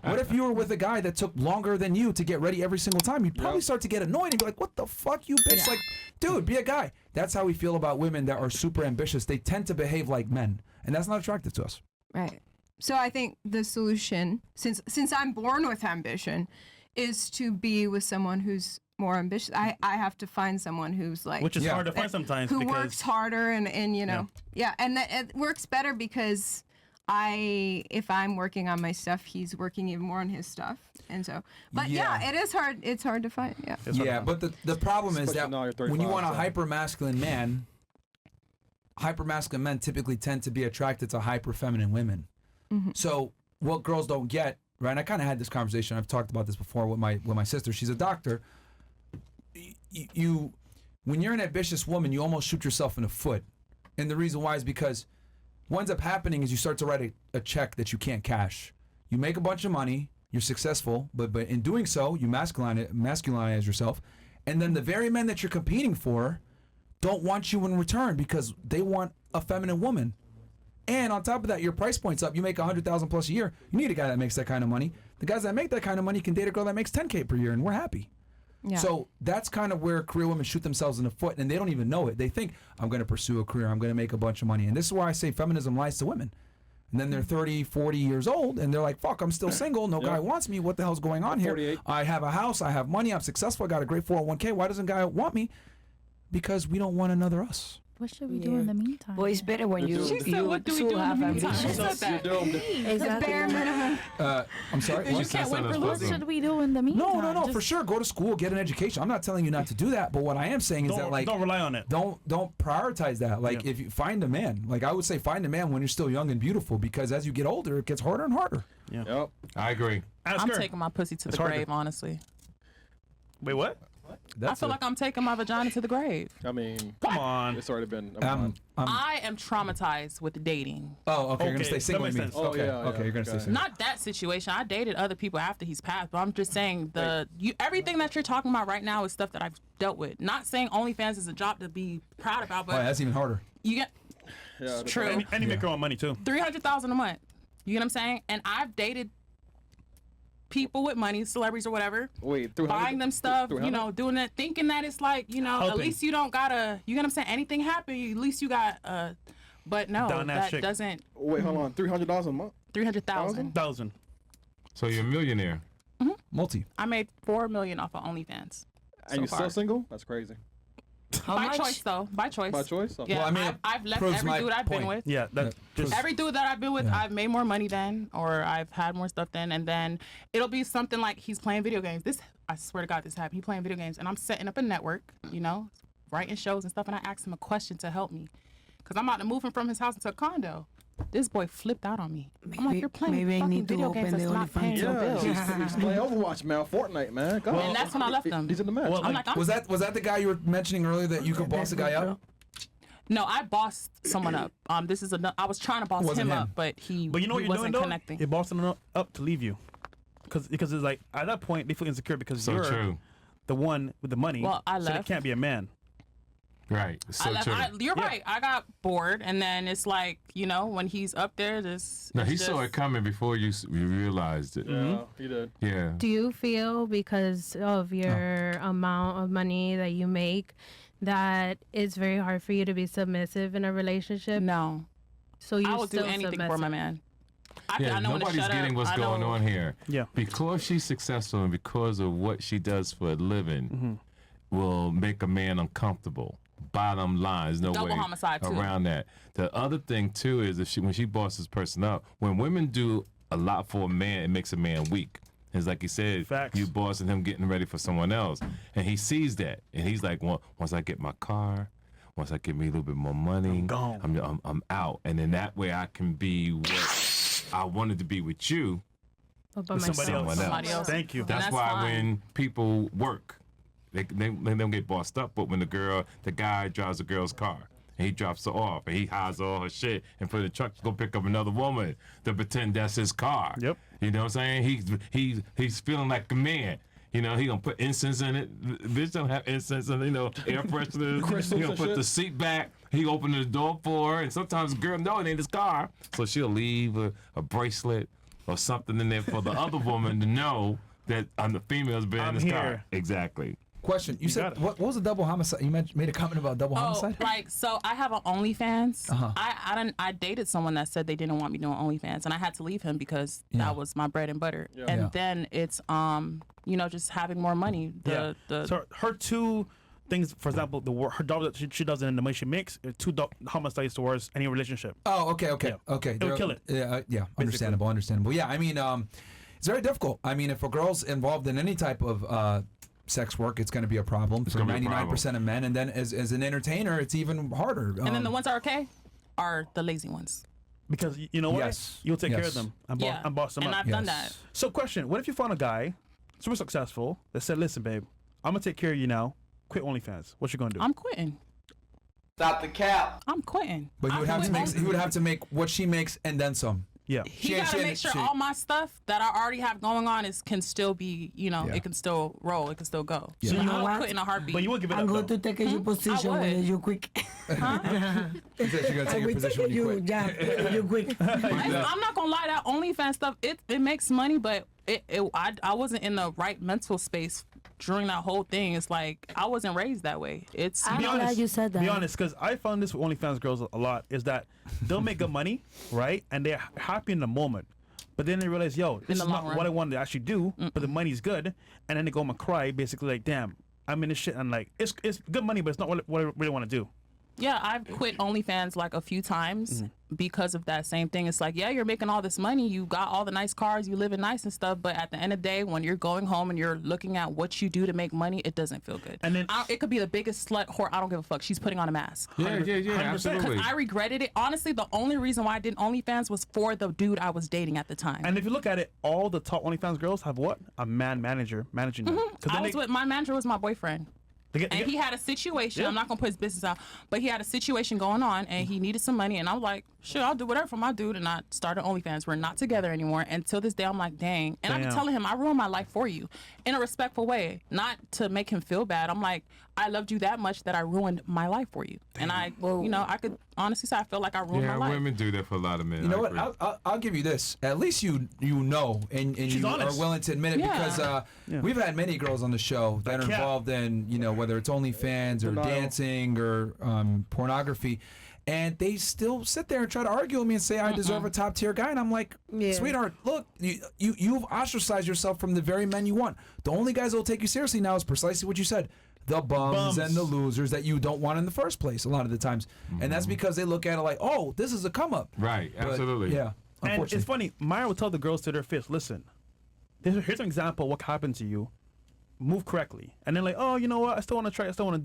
What if you were with a guy that took longer than you to get ready every single time? You'd probably start to get annoyed and be like, what the fuck, you bitch? Like, dude, be a guy. That's how we feel about women that are super ambitious. They tend to behave like men, and that's not attractive to us. Right. So I think the solution, since I'm born with ambition, is to be with someone who's more ambitious. I have to find someone who's like, which is hard to find sometimes, who because works harder and you know, and that it works better because if I'm working on my stuff, he's working even more on his stuff, and so. But it is hard. It's hard to find. Yeah. Yeah, but the problem is that Especially now when you you're want a 35, hyper masculine man, hyper masculine men typically tend to be attracted to hyper feminine women. So what girls don't get, right? And I kind of had this conversation. I've talked about this before with my sister. She's a doctor. You when you're an ambitious woman, you almost shoot yourself in the foot, and the reason why is because what ends up happening is you start to write a check that you can't cash. You make a bunch of money, you're successful, but in doing so, you masculinize yourself, and then the very men that you're competing for don't want you in return because they want a feminine woman. And on top of that, your price point's up. You make $100,000 plus a year. You need a guy that makes that kind of money. The guys that make that kind of money can date a girl that makes $10K per year, and we're happy. Yeah. So that's kind of where career women shoot themselves in the foot, and they don't even know it. They think, I'm going to pursue a career, I'm going to make a bunch of money. And this is why I say feminism lies to women. And then they're 30, 40 years old, and they're like, fuck, I'm still single. No guy wants me. What the hell's going on here? 48. I have a house. I have money. I'm successful. I got a great 401k. Why doesn't a guy want me? Because we don't want another us. What should we do in the meantime? Well, it's better when you She said, what do we two do in have the meantime? ambition. She said that. Exactly. Bare minimum. I'm sorry? You What? can't wait for what should we do in the meantime? No, Just- for sure. Go to school, get an education. I'm not telling you not to do that, but what I am saying is that, like, don't rely on it. Don't prioritize that. Like, if you find a man, like I would say, find a man when you're still young and beautiful, because as you get older, it gets harder and harder. Yep. I agree. Ask I'm her. taking my pussy to the harder. grave, honestly. Wait, what? I feel like I'm taking my vagina to the grave. I mean, Come on. it's already been. I am traumatized with dating. Oh, okay. You're gonna Okay, stay single that with me. makes sense. Oh, Okay, yeah, okay. You're gonna stay okay. single. Not that situation. I dated other people after he's passed, but I'm just saying everything that you're talking about right now is stuff that I've dealt with. Not saying OnlyFans is a job to be proud about, Oh, yeah, but that's even harder. you get Yeah, true. And you make your own money too. 300,000 a month. You get what I'm saying? And I've dated people with money, celebrities or whatever, Wait, 300? buying them stuff, 300? you know, doing that, thinking that it's like, you know, at Helping. least you don't gotta, you know what I'm saying? Anything happen, at least you got, but no, Down that that chick. doesn't, Wait, hold on. $300 a month. 300,000. 1,000. So you're a millionaire. Multi. I made $4 million off of OnlyFans. And you far. still single? That's crazy. How By much? choice, though. By choice. By choice? Okay. Yeah, Well, I mean, I've left proves every my dude I've been point. with. Yeah, that just Every dude that I've been with, Yeah. I've made more money than, or I've had more stuff than, and then it'll be something like he's playing video games. This, I swear to God, this happened. He playing video games, and I'm setting up a network, you know, writing shows and stuff, and I asked him a question to help me, because I'm about to move him from his house into a condo. This boy flipped out on me. I'm like, you're playing maybe I fucking need to video games open that's the not paying your Yeah, bills. he's playing Overwatch, man. Fortnite, man. God. And that's when I left him. He's in the match. Well, I'm like, Was that the guy you were mentioning earlier that you could boss a guy up? no, I bossed someone up. This is I was trying to boss Wasn't him him. up, but he But you know what he you're doing wasn't though? connecting. You're bossing them up to leave you, because it's like at that point they feel insecure because So you're true. the one with the money. Well, I So they left. can't be a man. Right. So true. You're right. I got bored, and then it's like, you know, when he's up there, No, it's he saw it coming before you realized it. Yeah, he did. Yeah. Do you feel because of your amount of money that you make that it's very hard for you to be submissive in a relationship? No, So you I will do still anything submissive. for my man. Yeah, I know when to nobody's shut getting up. what's I going know- on here. Yeah. Because she's successful and because of what she does for a living will make a man uncomfortable. Bottom line, there's no Double way homicide, too. around that. The other thing too is if when she bosses this person up, when women do a lot for a man, it makes a man weak. It's like he said, Facts. you bossing him getting ready for someone else, and he sees that, and he's like, well, once I get my car, once I get me a little bit more money, I'm gone. I'm out, and then that way I can be what I wanted to be with you. But by With somebody myself. else. Somebody else. Thank you. And That's why fine. when people work, they don't get bossed up. But when the guy drives the girl's car and he drops her off and he hides all her shit and put in the truck to go pick up another woman to pretend that's his car. Yep. You know what I'm saying? He's feeling like a man. You know, he gonna put incense in it. Bitch don't have incense in it, you know, air fresheners. Crystals He gonna and put shit. the seat back. He opened the door for her, and sometimes the girl know it ain't his car, so she'll leave a bracelet or something in there for the other woman to know that I'm the female's been in I'm this car. here. Exactly. Question. You said got it. what was a double homicide? You made a comment about double Oh, homicide. like so I have an OnlyFans. Uh-huh. I dated someone that said they didn't want me doing OnlyFans, and I had to leave him because that was my bread and butter. Yeah. And Yeah. then it's just having more money. So her two things, for example, her job that she does and the money she makes, are two homicides towards any relationship. Oh, okay. Yeah. Okay. It would kill it. Yeah. Understandable. Yeah. I mean, it's very difficult. I mean, if a girl's involved in any type of sex work, it's going to be a problem for gonna be a 99% of men. And then as an entertainer, it's even harder. and then the ones that are okay are the lazy ones. Because you know what? Yes. You'll take care of Yes. them and, Yeah. and boss them and up. I've done Yes. that. So question, what if you found a guy, super successful, that said, listen, babe, I'm going to take care of you now. Quit OnlyFans. What you going to do? I'm quitting. Stop the cap. I'm quitting. But he would have to make. He would have to make what she makes and then some. yeah. He She- gotta she- make sure she- all my stuff that I already have going on can still be, Yeah. it can still roll, it can still go. Yeah. So You know I'll what? quit in a heartbeat. But you won't give it I'm up, going though. to take your position would. when you quick. She said she's gonna take your We position when take you quit. yeah, you quick. I'm not gonna lie, that OnlyFans stuff, it makes money, but I wasn't in the right mental space during that whole thing. It's like I wasn't raised that way. It's I'm Be glad honest. you said that. Be honest, because I found this with OnlyFans girls a lot, is that they'll make good money, right? And they're happy in the moment. But then they realize, yo, this the is not long run. what I wanted to actually do, but the money's good. And then they go home and cry, basically like, damn, I'm in this shit. And like, it's good money, but it's not what I really want to do. Yeah, I've quit OnlyFans like a few times because of that same thing. It's like, yeah, you're making all this money, you got all the nice cars, you living nice and stuff, but at the end of the day, when you're going home and you're looking at what you do to make money, it doesn't feel good. And then- it could be the biggest slut whore. I don't give a fuck. She's putting on a mask. Yeah, 100%. absolutely. I regretted it. Honestly, the only reason why I did OnlyFans was for the dude I was dating at the time. And if you look at it, all the top OnlyFans girls have what? A man manager managing them. 'Cause then My manager was my boyfriend. they get- And he had a situation. Yeah. I'm not gonna put his business out, but he had a situation going on, and he needed some money. And I'm like, sure, I'll do whatever for my dude. And I started OnlyFans. We're not together anymore. And till this day, I'm like, dang. And I've been Damn. telling him I ruined my life for you, in a respectful way, not to make him feel bad. I'm like, I loved you that much that I ruined my life for you. And I could honestly say I feel like I ruined Yeah, my life. women do that for a lot of men. You know I what? agree. I'll give you this. At least you know and She's you honest. are willing to admit it Yeah. because we've had many girls on the show that are Like, yeah. involved in whether it's OnlyFans or Denial. dancing or pornography, and they still sit there and try to argue with me and say I deserve a top tier guy, and I'm like, Yeah. sweetheart, look, you've ostracized yourself from the very men you want. The only guys that will take you seriously now is precisely what you said. The bums and the losers that you don't want in the first place a lot of the times. And that's because they look at it like, oh, this is a come up. Right, But, absolutely. Yeah. And Unfortunately. it's funny, Myra will tell the girls to their face, listen, here's an example of what happened to you. Move correctly. And then like, oh, you know what? I still want to try. I still want to do